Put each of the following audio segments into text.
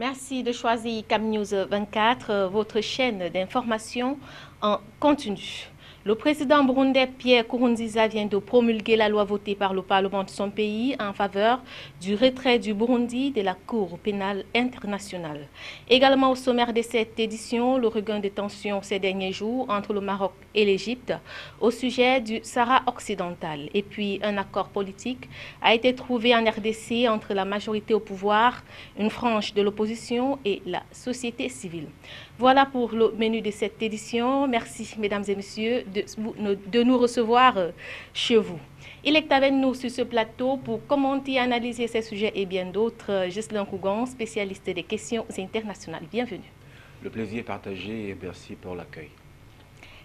Merci de choisir CamNews 24, votre chaîne d'information en continu. Le président burundais Pierre Nkurunziza vient de promulguer la loi votée par le Parlement de son pays en faveur du retrait du Burundi de la Cour pénale internationale. Également au sommaire de cette édition, le regain de tensions ces derniers jours entre le Maroc et l'Égypte au sujet du Sahara occidental. Et puis un accord politique a été trouvé en RDC entre la majorité au pouvoir, une frange de l'opposition et la société civile. Voilà pour le menu de cette édition. Merci mesdames et messieurs de nous recevoir chez vous. Il est avec nous sur ce plateau pour commenter et analyser ces sujets et bien d'autres. Ghislain Kougon, spécialiste des questions internationales. Bienvenue. Le plaisir est partagé et merci pour l'accueil.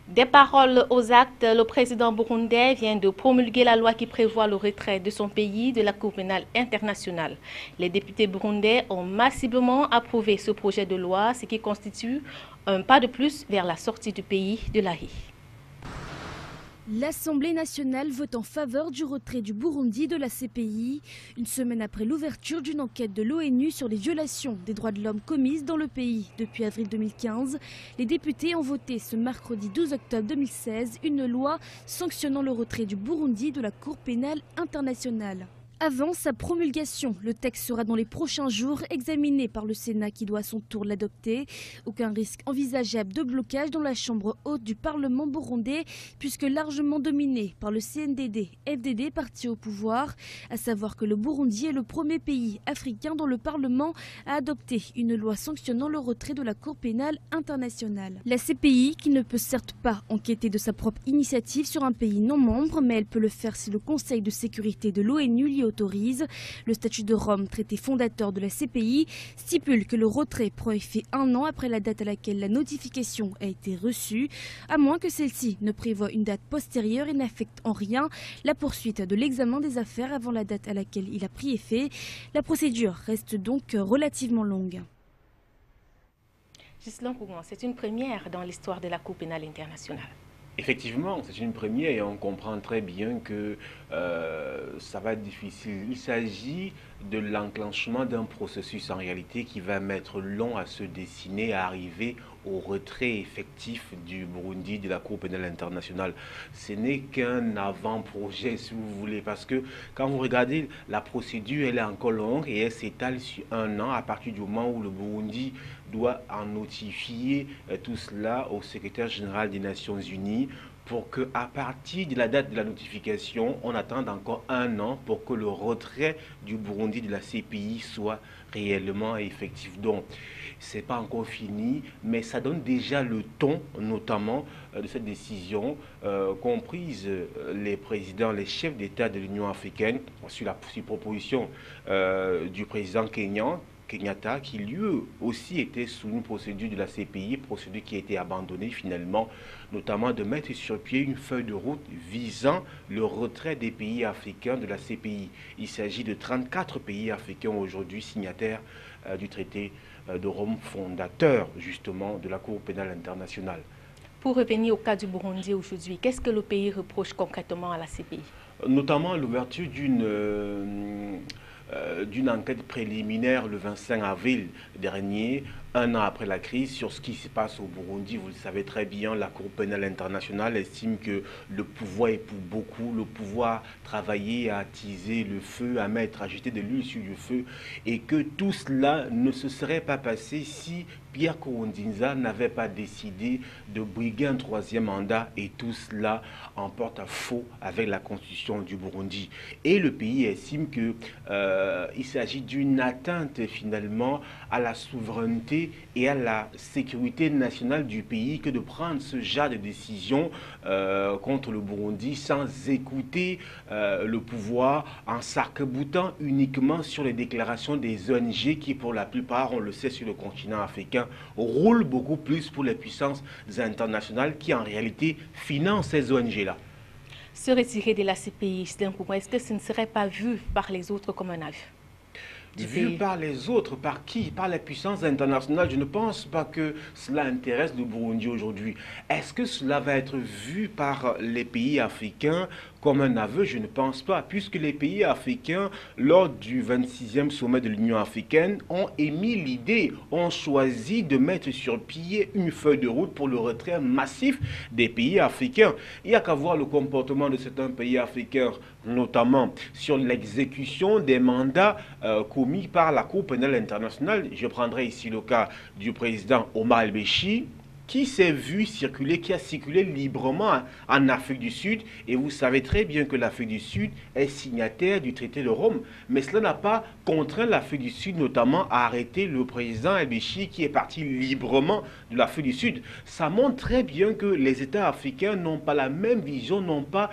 Des paroles aux actes, le président burundais vient de promulguer la loi qui prévoit le retrait de son pays de la Cour pénale internationale. Les députés burundais ont massivement approuvé ce projet de loi, ce qui constitue un pas de plus vers la sortie du pays de l'AI. L'Assemblée nationale vote en faveur du retrait du Burundi de la CPI, une semaine après l'ouverture d'une enquête de l'ONU sur les violations des droits de l'homme commises dans le pays depuis avril 2015. Les députés ont voté ce mercredi 12 octobre 2016 une loi sanctionnant le retrait du Burundi de la Cour pénale internationale. Avant sa promulgation, le texte sera dans les prochains jours examiné par le Sénat qui doit à son tour l'adopter. Aucun risque envisageable de blocage dans la chambre haute du Parlement burundais puisque largement dominé par le CNDD-FDD parti au pouvoir. À savoir que le Burundi est le premier pays africain dont le Parlement a adopté une loi sanctionnant le retrait de la Cour pénale internationale. La CPI, qui ne peut certes pas enquêter de sa propre initiative sur un pays non membre, mais elle peut le faire si le Conseil de sécurité de l'ONU l'y autorise. Le statut de Rome, traité fondateur de la CPI, stipule que le retrait prend effet 1 an après la date à laquelle la notification a été reçue, à moins que celle-ci ne prévoie une date postérieure et n'affecte en rien la poursuite de l'examen des affaires avant la date à laquelle il a pris effet. La procédure reste donc relativement longue. Ghislain Kougon, c'est une première dans l'histoire de la Cour pénale internationale. Effectivement, c'est une première et on comprend très bien que ça va être difficile. Il s'agit de l'enclenchement d'un processus en réalité qui va mettre long à se dessiner, à arriver au retrait effectif du Burundi de la Cour pénale internationale. Ce n'est qu'un avant-projet, si vous voulez, parce que quand vous regardez la procédure, elle est encore longue et elle s'étale sur 1 an à partir du moment où le Burundi doit en notifier tout cela au secrétaire général des Nations Unies pour qu'à partir de la date de la notification, on attende encore 1 an pour que le retrait du Burundi de la CPI soit réellement effectif. Donc, ce n'est pas encore fini, mais ça donne déjà le ton, notamment, de cette décision, comprise les présidents, les chefs d'État de l'Union africaine, sur proposition du président kényan, Kenyatta, qui lui aussi était sous une procédure de la CPI, procédure qui a été abandonnée finalement, notamment de mettre sur pied une feuille de route visant le retrait des pays africains de la CPI. Il s'agit de 34 pays africains aujourd'hui signataires du traité de Rome, fondateur justement de la Cour pénale internationale. Pour revenir au cas du Burundi aujourd'hui, qu'est-ce que le pays reproche concrètement à la CPI? Notamment l'ouverture d'une enquête préliminaire le 25 avril dernier, 1 an après la crise, sur ce qui se passe au Burundi. Vous le savez très bien, la Cour pénale internationale estime que le pouvoir est pour beaucoup, le pouvoir travailler à attiser le feu, à jeter de l'huile sur le feu, et que tout cela ne se serait pas passé si Pierre Nkurunziza n'avait pas décidé de briguer un 3e mandat, et tout cela en porte-à-faux avec la constitution du Burundi. Et le pays estime que il s'agit d'une atteinte finalement à la souveraineté et à la sécurité nationale du pays que de prendre ce genre de décision contre le Burundi sans écouter le pouvoir, en s'arc-boutant uniquement sur les déclarations des ONG qui, pour la plupart, on le sait sur le continent africain, roulent beaucoup plus pour les puissances internationales qui en réalité financent ces ONG-là. Se retirer de la CPI, est-ce que ce ne serait pas vu par les autres comme un aveu? Vu pays. par les autres, par qui? Par les puissances internationales. Je ne pense pas que cela intéresse le Burundi aujourd'hui. Est-ce que cela va être vu par les pays africains comme un aveu? Je ne pense pas, puisque les pays africains, lors du 26e sommet de l'Union africaine, ont émis l'idée, ont choisi de mettre sur pied une feuille de route pour le retrait massif des pays africains. Il n'y a qu'à voir le comportement de certains pays africains, notamment sur l'exécution des mandats commis par la Cour pénale internationale. Je prendrai ici le cas du président Omar el-Béchir, qui s'est vu circuler, qui a circulé librement en Afrique du Sud. Et vous savez très bien que l'Afrique du Sud est signataire du traité de Rome. Mais cela n'a pas contraint l'Afrique du Sud, notamment, à arrêter le président el-Béchir qui est parti librement de l'Afrique du Sud. Ça montre très bien que les États africains n'ont pas la même vision, n'ont pas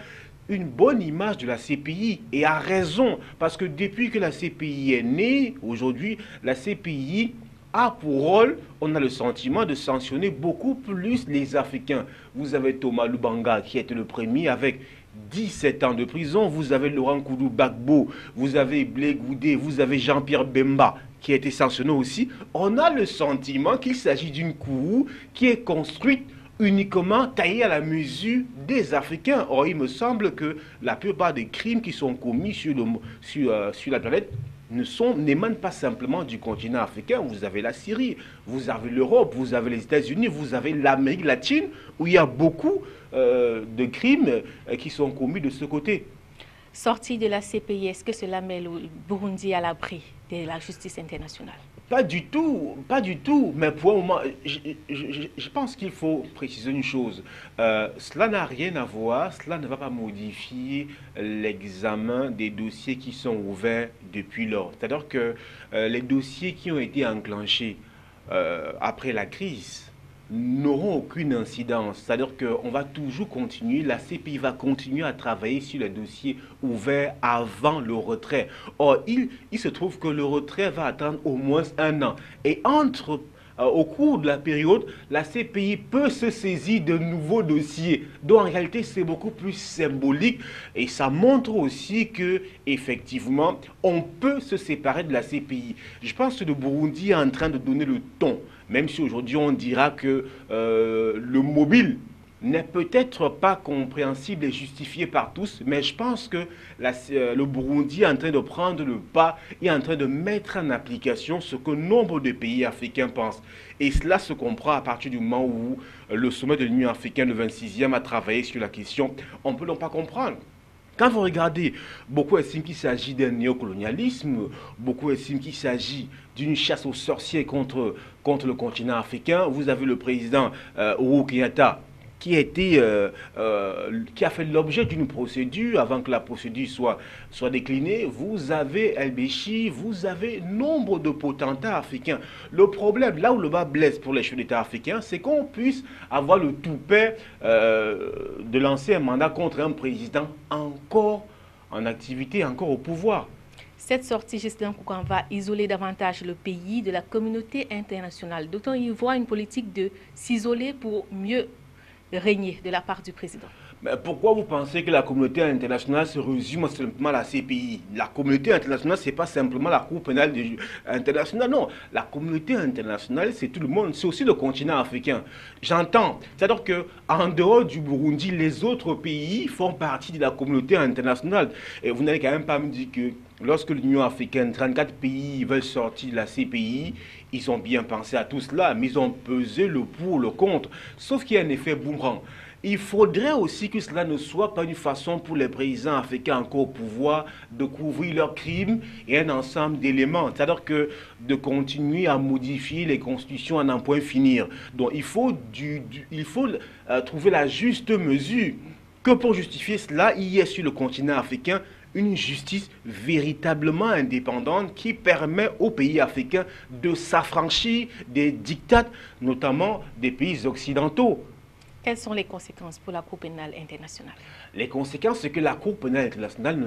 une bonne image de la CPI, et a raison, parce que depuis que la CPI est née, aujourd'hui, la CPI a pour rôle, on a le sentiment de sanctionner beaucoup plus les Africains. Vous avez Thomas Lubanga qui était le premier avec 17 ans de prison, vous avez Laurent Koudou Gbagbo, vous avez Blé Goudé, vous avez Jean-Pierre Bemba qui a été sanctionné aussi. On a le sentiment qu'il s'agit d'une cour qui est construite uniquement taillé à la mesure des Africains. Or, il me semble que la plupart des crimes qui sont commis sur la planète n'émanent pas simplement du continent africain. Vous avez la Syrie, vous avez l'Europe, vous avez les États-Unis, vous avez l'Amérique latine, où il y a beaucoup de crimes qui sont commis de ce côté. Sortie de la CPI, est-ce que cela met le Burundi à l'abri de la justice internationale? Pas du tout, pas du tout. Mais pour un moment, je pense qu'il faut préciser une chose. Cela n'a rien à voir, cela ne va pas modifier l'examen des dossiers qui sont ouverts depuis lors. C'est-à-dire que les dossiers qui ont été enclenchés après la crise n'auront aucune incidence. C'est-à-dire qu'on va toujours continuer, la CPI va continuer à travailler sur les dossiers ouverts avant le retrait. Or, il se trouve que le retrait va attendre au moins un an. Et au cours de la période, la CPI peut se saisir de nouveaux dossiers. Donc en réalité, c'est beaucoup plus symbolique et ça montre aussi que effectivement, on peut se séparer de la CPI. Je pense que le Burundi est en train de donner le ton, même si aujourd'hui on dira que le mobile n'est peut-être pas compréhensible et justifié par tous, mais je pense que le Burundi est en train de prendre le pas et est en train de mettre en application ce que nombre de pays africains pensent. Et cela se comprend à partir du moment où le sommet de l'Union africaine, le 26e, a travaillé sur la question. On ne peut donc pas comprendre. Quand vous regardez, beaucoup estiment qu'il s'agit d'un néocolonialisme, beaucoup estiment qu'il s'agit d'une chasse aux sorciers contre le continent africain. Vous avez le président Uhuru Kenyatta qui a fait l'objet d'une procédure avant que la procédure soit déclinée. Vous avez el-Béchir, vous avez nombre de potentats africains. Le problème, là où le bas blesse pour les chefs d'État africains, c'est qu'on puisse avoir le toupet de lancer un mandat contre un président encore en activité, encore au pouvoir. Cette sortie, Justin Koukan, va isoler davantage le pays de la communauté internationale. D'autant il voit une politique de s'isoler pour mieux régner de la part du président. Mais pourquoi vous pensez que la communauté internationale se résume simplement à la CPI? La communauté internationale, ce n'est pas simplement la Cour pénale internationale, non. La communauté internationale, c'est tout le monde, c'est aussi le continent africain. J'entends. C'est-à-dire qu'en dehors du Burundi, les autres pays font partie de la communauté internationale. Et vous n'allez quand même pas me dire que lorsque l'Union africaine, 34 pays veulent sortir de la CPI, ils ont bien pensé à tout cela, mais ils ont pesé le pour, le contre. Sauf qu'il y a un effet boomerang. Il faudrait aussi que cela ne soit pas une façon pour les présidents africains encore au pouvoir de couvrir leurs crimes et un ensemble d'éléments. C'est-à-dire que de continuer à modifier les constitutions à n'en point finir. Donc il faut trouver la juste mesure. Que pour justifier cela, il y a sur le continent africain une justice véritablement indépendante qui permet aux pays africains de s'affranchir des diktats, notamment des pays occidentaux. Quelles sont les conséquences pour la Cour pénale internationale? Les conséquences, c'est que la Cour pénale internationale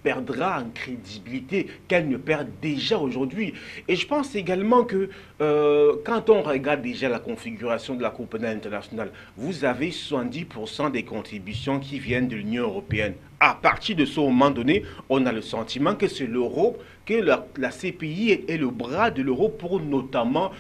perdra en crédibilité qu'elle ne perd déjà aujourd'hui. Et je pense également que quand on regarde déjà la configuration de la Cour pénale internationale, vous avez 70% des contributions qui viennent de l'Union européenne. À partir de ce moment donné, on a le sentiment que c'est l'Europe, que la CPI est le bras de l'Europe pour notamment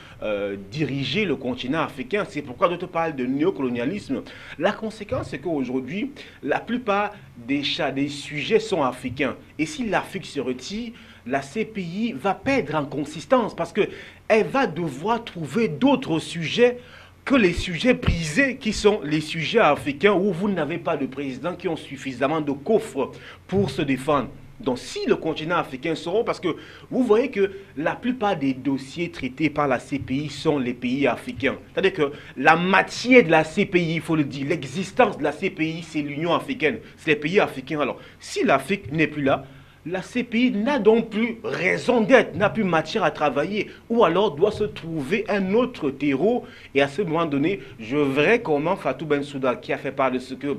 diriger le continent africain. C'est pourquoi d'autres parlent de néocolonialisme. La conséquence, c'est qu'aujourd'hui, la plupart des sujets sont africains. Et si l'Afrique se retire, la CPI va perdre en consistance parce qu'elle va devoir trouver d'autres sujets que les sujets brisés qui sont les sujets africains où vous n'avez pas de président qui ont suffisamment de coffres pour se défendre. Donc si le continent africain sera, parce que vous voyez que la plupart des dossiers traités par la CPI sont les pays africains. C'est-à-dire que la matière de la CPI, il faut le dire, l'existence de la CPI, c'est l'Union africaine, c'est les pays africains. Alors si l'Afrique n'est plus là, la CPI n'a donc plus raison d'être, n'a plus matière à travailler, ou alors doit se trouver un autre terreau. Et à ce moment donné, je verrai comment Fatou Bensouda, qui a fait part de ce que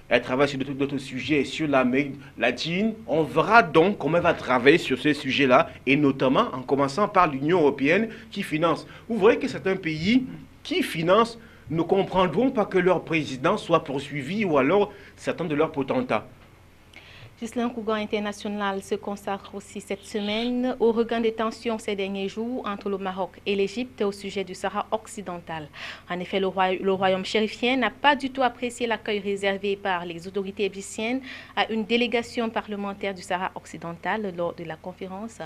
elle travaille sur d'autres sujets, sur l'Amérique latine, on verra donc comment elle va travailler sur ces sujets-là, et notamment en commençant par l'Union européenne qui finance. Vous voyez que certains pays qui financent ne comprendront pas que leur président soit poursuivi, ou alors certains de leurs potentats. Ghislain Kougan International se consacre aussi cette semaine au regain des tensions ces derniers jours entre le Maroc et l'Égypte au sujet du Sahara occidental. En effet, le royaume chérifien n'a pas du tout apprécié l'accueil réservé par les autorités égyptiennes à une délégation parlementaire du Sahara occidental lors de la conférence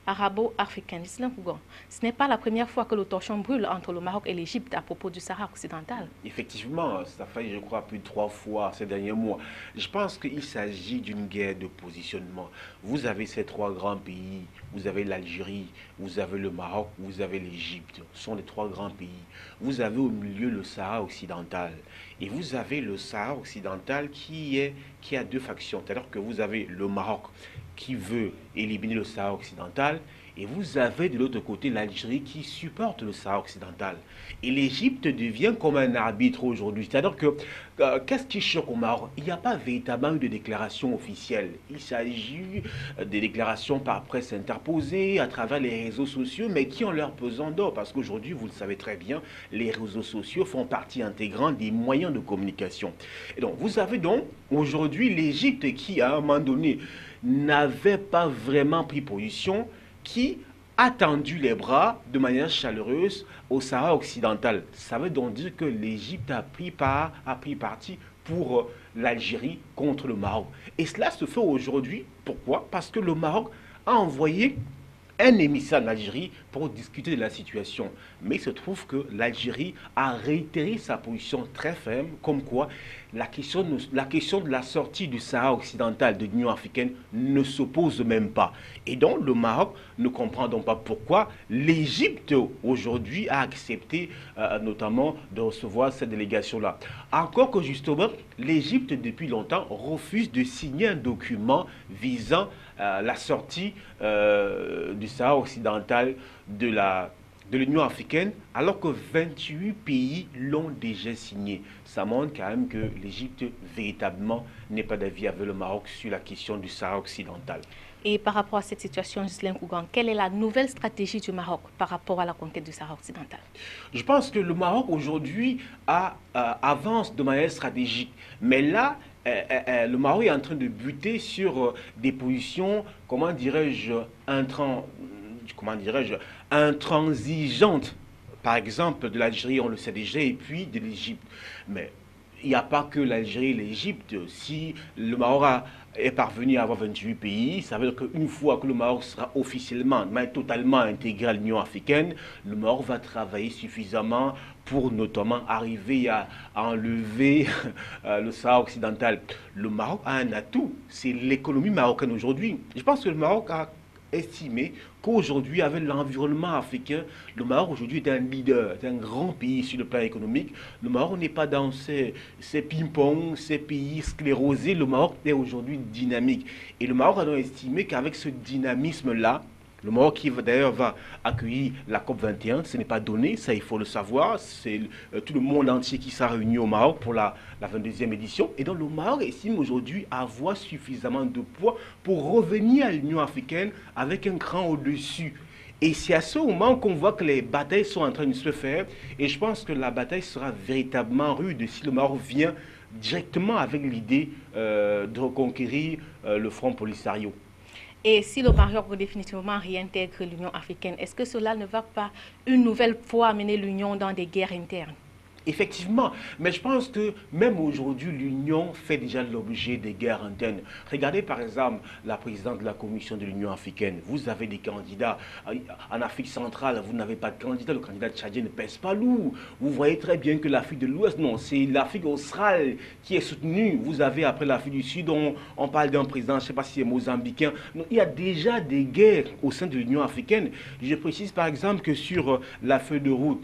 arabo-africaine. Ghislain Kougan, ce n'est pas la première fois que le torchon brûle entre le Maroc et l'Égypte à propos du Sahara occidental. Effectivement, ça fait, je crois, plus de 3 fois ces derniers mois. Je pense qu'il s'agit d'une guerre de positionnement. Vous avez ces 3 grands pays, vous avez l'Algérie, vous avez le Maroc, vous avez l'Égypte. Ce sont les 3 grands pays. Vous avez au milieu le Sahara occidental. Et vous avez le Sahara occidental qui a 2 factions. C'est-à-dire que vous avez le Maroc qui veut éliminer le Sahara occidental, et vous avez de l'autre côté l'Algérie qui supporte le Sahara occidental. Et l'Égypte devient comme un arbitre aujourd'hui. C'est-à-dire que, qu'est-ce qui choque au Maroc? Il n'y a pas véritablement eu de déclaration officielle. Il s'agit des déclarations par presse interposées, à travers les réseaux sociaux, mais qui ont leur pesant d'or. Parce qu'aujourd'hui, vous le savez très bien, les réseaux sociaux font partie intégrante des moyens de communication. Et donc, vous avez donc aujourd'hui l'Égypte qui, à un moment donné, n'avait pas vraiment pris position, qui a tendu les bras de manière chaleureuse au Sahara occidental. Ça veut donc dire que l'Égypte a pris parti pour l'Algérie contre le Maroc. Et cela se fait aujourd'hui. Pourquoi? Parce que le Maroc a envoyé un émissaire d'Algérie pour discuter de la situation. Mais il se trouve que l'Algérie a réitéré sa position très ferme, comme quoi la question de la sortie du Sahara occidental de l'Union africaine ne s'oppose même pas. Et donc le Maroc ne comprend donc pas pourquoi l'Égypte aujourd'hui a accepté notamment de recevoir cette délégation-là. Encore que justement, l'Égypte depuis longtemps refuse de signer un document visant la sortie du Sahara occidental de l'Union africaine, alors que 28 pays l'ont déjà signé. Ça montre quand même que l'Égypte, véritablement, n'est pas d'avis avec le Maroc sur la question du Sahara occidental. Et par rapport à cette situation, Ghislain Kougan, quelle est la nouvelle stratégie du Maroc par rapport à la conquête du Sahara occidental? Je pense que le Maroc, aujourd'hui, avance de manière stratégique. Mais là, le Maroc est en train de buter sur des positions, comment dirais-je, intransigeantes. Par exemple, de l'Algérie, on le sait déjà, et puis de l'Égypte. Mais il n'y a pas que l'Algérie et l'Égypte. Si le Maroc est parvenu à avoir 28 pays, ça veut dire qu'une fois que le Maroc sera officiellement, mais totalement intégré à l'Union africaine, le Maroc va travailler suffisamment pour notamment arriver à enlever le Sahara occidental. Le Maroc a un atout, c'est l'économie marocaine aujourd'hui. Je pense que le Maroc a estimé qu'aujourd'hui, avec l'environnement africain, le Maroc aujourd'hui est un leader, est un grand pays sur le plan économique. Le Maroc n'est pas dans ces ping-pong, ces pays sclérosés. Le Maroc est aujourd'hui dynamique. Et le Maroc a donc estimé qu'avec ce dynamisme-là, le Maroc qui d'ailleurs va accueillir la COP21, ce n'est pas donné, ça il faut le savoir, c'est tout le monde entier qui sera réuni au Maroc pour la 22e édition. Et donc le Maroc estime aujourd'hui avoir suffisamment de poids pour revenir à l'Union africaine avec un cran au-dessus. Et c'est à ce moment qu'on voit que les batailles sont en train de se faire. Et je pense que la bataille sera véritablement rude si le Maroc vient directement avec l'idée de reconquérir le Front Polisario. Et si le Maroc définitivement réintègre l'Union africaine, est-ce que cela ne va pas une nouvelle fois amener l'Union dans des guerres internes? Effectivement, mais je pense que même aujourd'hui, l'Union fait déjà l'objet des guerres internes. Regardez par exemple la présidente de la Commission de l'Union africaine. Vous avez des candidats. En Afrique centrale, vous n'avez pas de candidat. Le candidat tchadien ne pèse pas lourd. Vous voyez très bien que l'Afrique de l'Ouest, non, c'est l'Afrique australe qui est soutenue. Vous avez après l'Afrique du Sud, on parle d'un président, je ne sais pas si c'est mozambicain. Non, il y a déjà des guerres au sein de l'Union africaine. Je précise par exemple que sur la feuille de route,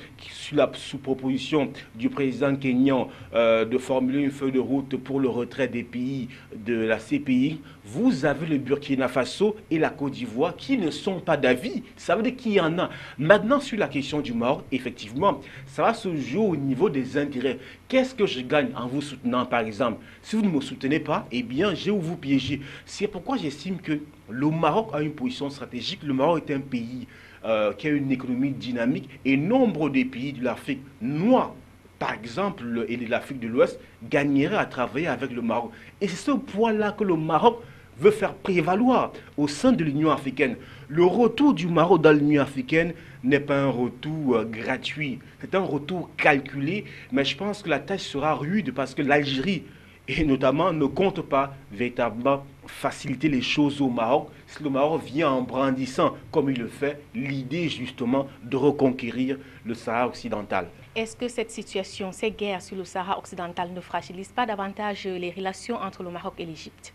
sous proposition du président kényan de formuler une feuille de route pour le retrait des pays de la CPI, vous avez le Burkina Faso et la Côte d'Ivoire qui ne sont pas d'avis. Ça veut dire qu'il y en a. Maintenant, sur la question du Maroc, effectivement, ça va se jouer au niveau des intérêts. Qu'est-ce que je gagne en vous soutenant, par exemple? Si vous ne me soutenez pas, eh bien, j'ai où vous piéger. C'est pourquoi j'estime que le Maroc a une position stratégique. Le Maroc est un pays qui a une économie dynamique et nombre des pays de l'Afrique noire, par exemple, et de l'Afrique de l'Ouest, gagnerait à travailler avec le Maroc. Et c'est ce point-là que le Maroc veut faire prévaloir au sein de l'Union africaine. Le retour du Maroc dans l'Union africaine n'est pas un retour gratuit, c'est un retour calculé, mais je pense que la tâche sera rude parce que l'Algérie, et notamment, ne compte pas véritablement faciliter les choses au Maroc. Si le Maroc vient en brandissant, comme il le fait, l'idée justement de reconquérir le Sahara occidental. Est-ce que cette situation, ces guerres sur le Sahara occidental ne fragilisent pas davantage les relations entre le Maroc et l'Égypte?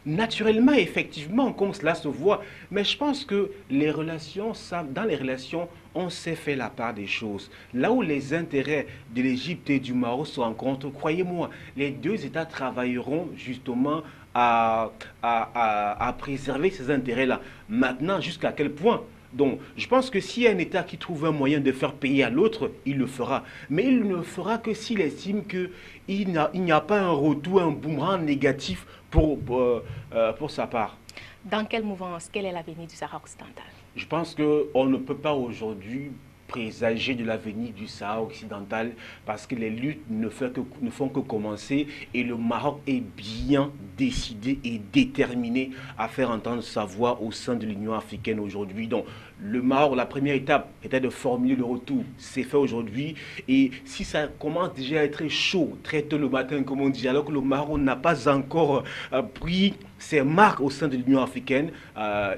Naturellement, effectivement, comme cela se voit, mais je pense que les relations, dans les relations, on sait faire la part des choses. Là où les intérêts de l'Égypte et du Maroc se rencontrent, croyez-moi, les deux États travailleront justement à préserver ces intérêts-là. Maintenant, jusqu'à quel point? Donc, je pense que s'il y a un État qui trouve un moyen de faire payer à l'autre, il le fera. Mais il ne le fera que s'il estime qu'il n'y a pas un retour, un boomerang négatif pour sa part. Dans quelle mouvance, quel est l'avenir du Sahara occidental? Je pense qu'on ne peut pas aujourd'hui présager de l'avenir du Sahara occidental parce que les luttes ne font que commencer et le Maroc est bien décidé et déterminé à faire entendre sa voix au sein de l'Union africaine aujourd'hui. Donc le Maroc, la première étape était de formuler le retour. C'est fait aujourd'hui et si ça commence déjà à être chaud, très tôt le matin comme on dit, alors que le Maroc n'a pas encore pris ses marques au sein de l'Union africaine,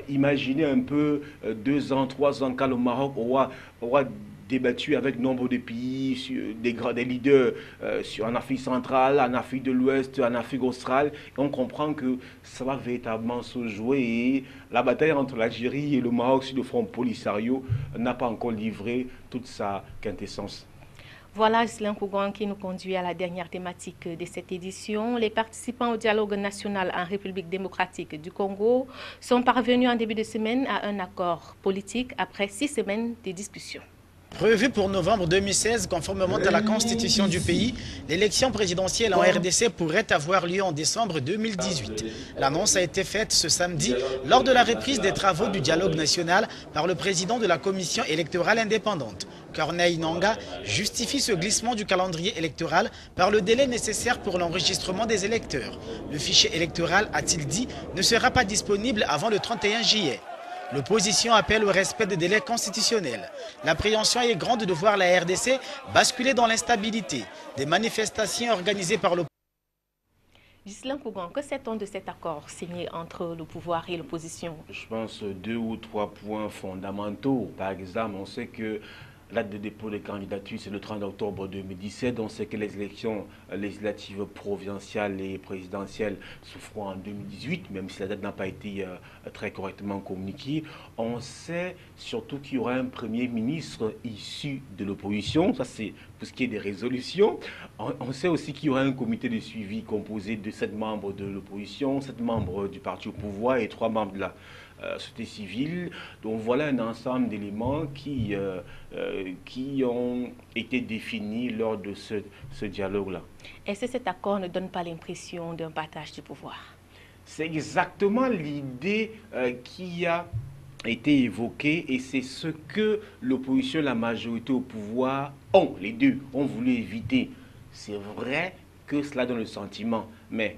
imaginez un peu 2 ans, 3 ans quand le Maroc aura débattu avec nombre de pays, des leaders en Afrique centrale, en Afrique de l'Ouest, en Afrique australe. Et on comprend que ça va véritablement se jouer. Et la bataille entre l'Algérie et le Maroc sur le front Polisario n'a pas encore livré toute sa quintessence. Voilà, Ghislain Kougon, qui nous conduit à la dernière thématique de cette édition. Les participants au dialogue national en République démocratique du Congo sont parvenus en début de semaine à un accord politique après 6 semaines de discussions. Prévu pour novembre 2016, conformément à la constitution du pays, l'élection présidentielle en RDC pourrait avoir lieu en décembre 2018. L'annonce a été faite ce samedi lors de la reprise des travaux du dialogue national par le président de la commission électorale indépendante. Corneille Nangaa justifie ce glissement du calendrier électoral par le délai nécessaire pour l'enregistrement des électeurs. Le fichier électoral, a-t-il dit, ne sera pas disponible avant le 31 juillet. L'opposition appelle au respect des délais constitutionnels. L'appréhension est grande de voir la RDC basculer dans l'instabilité. Des manifestations organisées par l'opposition. Ghislain Kougon, que sait-on de cet accord signé entre le pouvoir et l'opposition? Je pense 2 ou 3 points fondamentaux. Par exemple, on sait que la date de dépôt des candidatures, c'est le 30 octobre 2017. On sait que les élections législatives provinciales et présidentielles se feront en 2018, même si la date n'a pas été très correctement communiquée. On sait surtout qu'il y aura un Premier ministre issu de l'opposition. Ça, c'est pour ce qui est des résolutions. On sait aussi qu'il y aura un comité de suivi composé de 7 membres de l'opposition, 7 membres du parti au pouvoir et 3 membres de la société civile. Donc voilà un ensemble d'éléments qui ont été définis lors de ce dialogue-là. Est-ce que cet accord ne donne pas l'impression d'un partage du pouvoir? C'est exactement l'idée qu'il y a été évoqué et c'est ce que l'opposition et la majorité au pouvoir ont, les deux, ont voulu éviter. C'est vrai que cela donne le sentiment, mais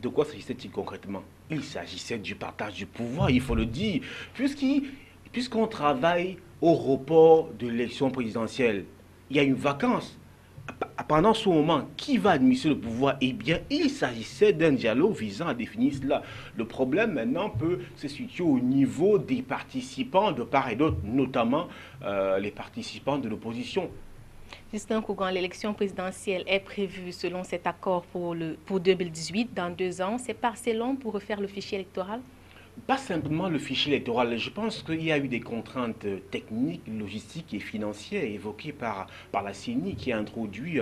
de quoi s'agissait-il concrètement? Il s'agissait du partage du pouvoir, il faut le dire, puisqu'on travaille au report de l'élection présidentielle. Il y a une vacance. Pendant ce moment, qui va administrer le pouvoir? Eh bien, il s'agissait d'un dialogue visant à définir cela. Le problème maintenant peut se situer au niveau des participants de part et d'autre, notamment les participants de l'opposition. Justin Kougan, l'élection présidentielle est prévue selon cet accord pour 2018, dans 2 ans. C'est pas assez long pour refaire le fichier électoral? Pas simplement le fichier électoral, je pense qu'il y a eu des contraintes techniques, logistiques et financières évoquées par la CENI qui a introduit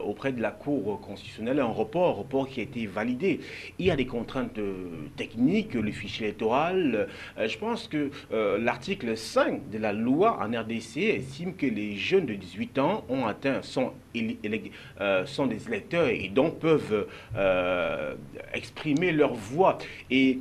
auprès de la Cour constitutionnelle un report qui a été validé. Il y a des contraintes techniques, le fichier électoral. Je pense que l'article 5 de la loi en RDC estime que les jeunes de 18 ans sont des électeurs et donc peuvent exprimer leur voix. Et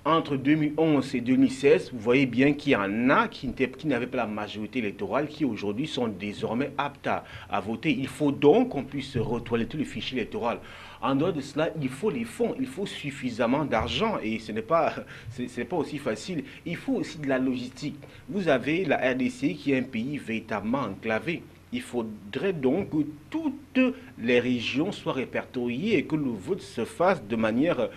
entre 2011 et 2016, vous voyez bien qu'il y en a qui n'avaient pas la majorité électorale, qui aujourd'hui sont désormais aptes à voter. Il faut donc qu'on puisse retoiletter le fichier électoral. En dehors de cela, il faut les fonds, il faut suffisamment d'argent et ce n'est pas aussi facile. Il faut aussi de la logistique. Vous avez la RDC qui est un pays véritablement enclavé. Il faudrait donc que toutes les régions soient répertoriées et que le vote se fasse de manière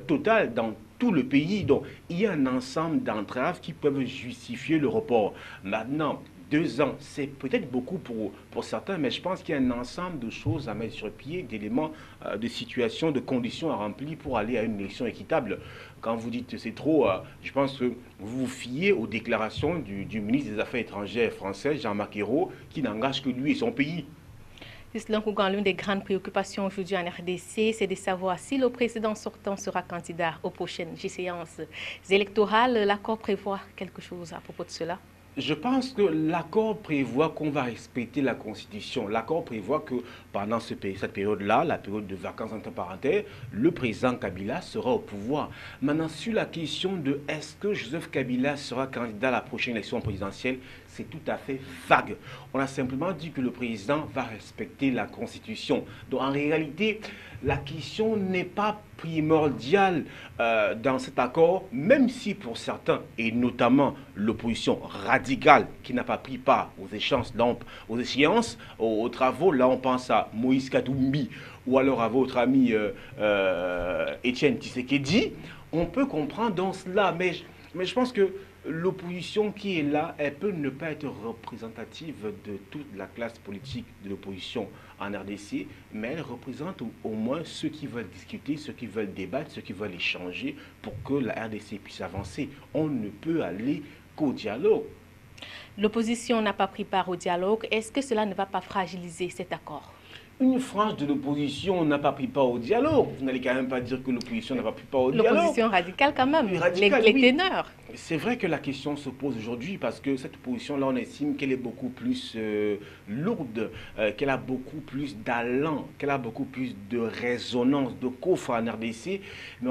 totale dans tout le pays. Donc, il y a un ensemble d'entraves qui peuvent justifier le report. Maintenant, 2 ans, c'est peut-être beaucoup pour certains, mais je pense qu'il y a un ensemble de choses à mettre sur pied, d'éléments, de situations, de conditions à remplir pour aller à une élection équitable. Quand vous dites c'est trop, je pense que vous vous fiez aux déclarations du ministre des Affaires étrangères français, Jean-Marc Ayrault, qui n'engage que lui et son pays. Justin Kougan, l'une des grandes préoccupations aujourd'hui en RDC, c'est de savoir si le président sortant sera candidat aux prochaines échéances électorales. L'accord prévoit quelque chose à propos de cela? Je pense que l'accord prévoit qu'on va respecter la Constitution. L'accord prévoit que pendant cette période-là, la période de vacances entre parenthèses, le président Kabila sera au pouvoir. Maintenant, sur la question de est-ce que Joseph Kabila sera candidat à la prochaine élection présidentielle, c'est tout à fait vague. On a simplement dit que le président va respecter la Constitution. Donc en réalité, la question n'est pas primordiale dans cet accord, même si pour certains, et notamment l'opposition radicale qui n'a pas pris part aux échéances, aux travaux, là on pense à Moïse Katumbi ou alors à votre ami Étienne Tshisekedi, on peut comprendre dans cela, mais je pense que l'opposition qui est là, elle peut ne pas être représentative de toute la classe politique de l'opposition en RDC, mais elle représente au moins ceux qui veulent discuter, ceux qui veulent débattre, ceux qui veulent échanger pour que la RDC puisse avancer. On ne peut aller qu'au dialogue. L'opposition n'a pas pris part au dialogue. Est-ce que cela ne va pas fragiliser cet accord? Une frange de l'opposition n'a pas pris part au dialogue. Vous n'allez quand même pas dire que l'opposition n'a pas pris part au dialogue. L'opposition radicale quand même, les ténors. C'est vrai que la question se pose aujourd'hui parce que cette opposition-là, on estime qu'elle est beaucoup plus lourde, qu'elle a beaucoup plus d'allant, qu'elle a beaucoup plus de résonance, de coffre en RDC. Mais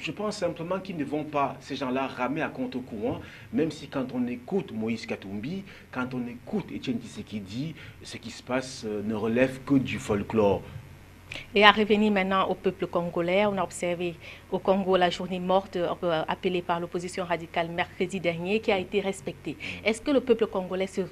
je pense simplement qu'ils ne vont pas, ces gens-là, ramer à contre-courant, même si quand on écoute Moïse Katumbi, quand on écoute Étienne Tshisekedi, ce qui se passe ne relève que du folklore. Et à revenir maintenant au peuple congolais, on a observé au Congo la journée morte appelée par l'opposition radicale mercredi dernier qui a été respectée. Est-ce que le peuple congolais se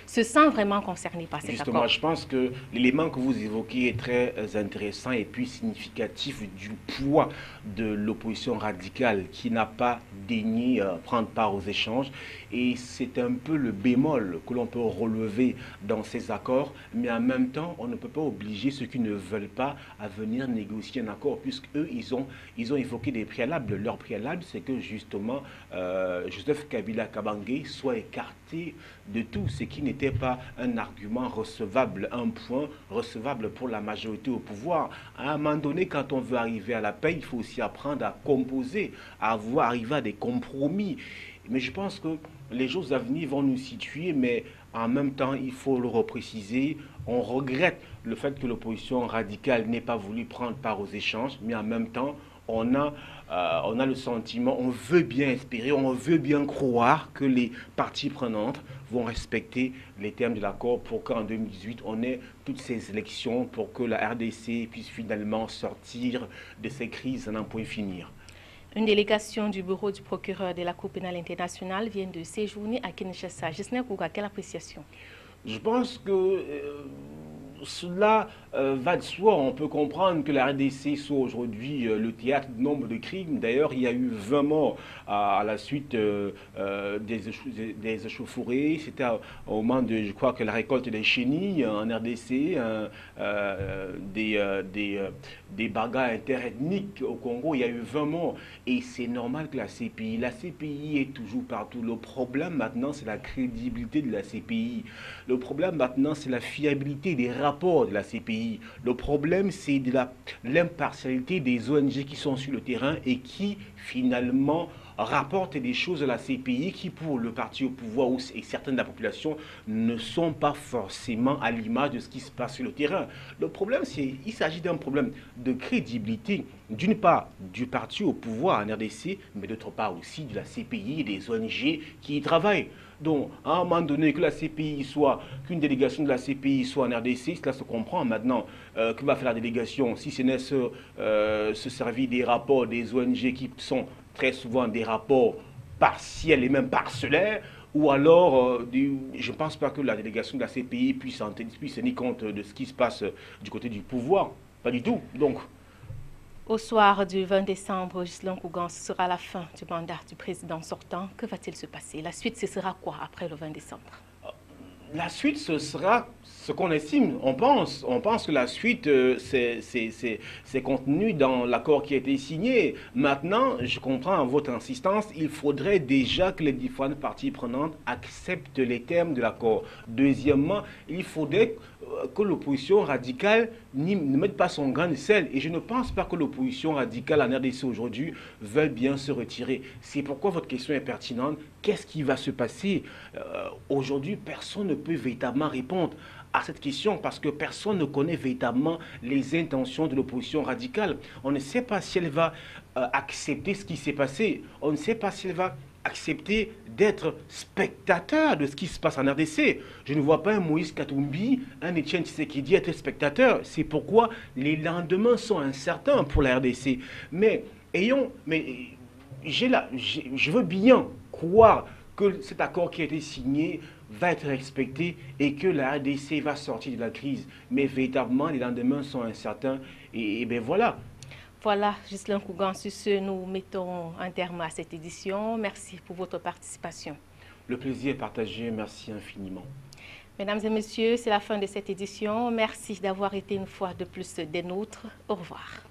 sent vraiment concerné par cet accord? Justement, je pense que l'élément que vous évoquez est très intéressant et puis significatif du poids de l'opposition radicale qui n'a pas daigné prendre part aux échanges. Et c'est un peu le bémol que l'on peut relever dans ces accords, mais en même temps, on ne peut pas obliger ceux qui ne veulent pas à venir négocier un accord, puisque eux, ils ont évoqué des préalables. Leur préalable, c'est que justement, Joseph Kabila Kabange soit écarté de tout, ce qui n'était pas un argument recevable, un point recevable pour la majorité au pouvoir. À un moment donné, quand on veut arriver à la paix, il faut aussi apprendre à composer, à arriver à des compromis. Mais je pense que les jours à venir vont nous situer, mais en même temps, il faut le repréciser. On regrette le fait que l'opposition radicale n'ait pas voulu prendre part aux échanges, mais en même temps, on a le sentiment, on veut bien espérer, on veut bien croire que les parties prenantes vont respecter les termes de l'accord pour qu'en 2018, on ait toutes ces élections pour que la RDC puisse finalement sortir de ces crises à n'en point finir. Une délégation du bureau du procureur de la Cour pénale internationale vient de séjourner à Kinshasa. Gisner Kouga, quelle appréciation? Je pense que cela va de soi. On peut comprendre que la RDC soit aujourd'hui le théâtre de nombre de crimes. D'ailleurs, il y a eu 20 morts à la suite des échauffourées. C'était au moment de, je crois, que la récolte des chenilles en RDC, des bagarres interethniques au Congo. Il y a eu 20 morts. Et c'est normal que la CPI est toujours partout. Le problème maintenant, c'est la crédibilité de la CPI. Le problème maintenant, c'est la fiabilité des rapports de la CPI. Le problème, c'est de l'impartialité des ONG qui sont sur le terrain et qui, finalement, rapportent des choses à la CPI qui, pour le parti au pouvoir et certaines de la population, ne sont pas forcément à l'image de ce qui se passe sur le terrain. Le problème, il s'agit d'un problème de crédibilité, d'une part, du parti au pouvoir en RDC, mais d'autre part aussi de la CPI et des ONG qui y travaillent. Donc, à un moment donné, que la CPI soit, qu'une délégation de la CPI soit en RDC, cela se comprend maintenant. Que va faire la délégation, si ce n'est se servir des rapports des ONG qui sont très souvent des rapports partiels et même parcellaires, ou alors, je ne pense pas que la délégation de la CPI puisse tenir compte de ce qui se passe du côté du pouvoir. Pas du tout. Donc, au soir du 20 décembre, Ghislain Kougan, ce sera la fin du mandat du président sortant. Que va-t-il se passer? La suite, ce sera quoi après le 20 décembre? La suite, ce sera ce qu'on estime. On pense que la suite, c'est contenu dans l'accord qui a été signé. Maintenant, je comprends votre insistance, il faudrait déjà que les différentes parties prenantes acceptent les termes de l'accord. Deuxièmement, il faudrait que l'opposition radicale ne mette pas son grain de sel. Et je ne pense pas que l'opposition radicale en RDC aujourd'hui veuille bien se retirer. C'est pourquoi votre question est pertinente. Qu'est-ce qui va se passer? Aujourd'hui, personne ne peut véritablement répondre à cette question parce que personne ne connaît véritablement les intentions de l'opposition radicale. On ne sait pas si elle va accepter ce qui s'est passé. On ne sait pas si elle va accepter d'être spectateur de ce qui se passe en RDC. Je ne vois pas un Moïse Katumbi, un Etienne Tshisekedi être spectateur. C'est pourquoi les lendemains sont incertains pour la RDC. Mais je veux bien croire que cet accord qui a été signé va être respecté et que la RDC va sortir de la crise. Mais véritablement, les lendemains sont incertains. Et bien voilà. Voilà, Ghislain Kougan, sur ce, nous mettons un terme à cette édition. Merci pour votre participation. Le plaisir est partagé. Merci infiniment. Mesdames et messieurs, c'est la fin de cette édition. Merci d'avoir été une fois de plus des nôtres. Au revoir.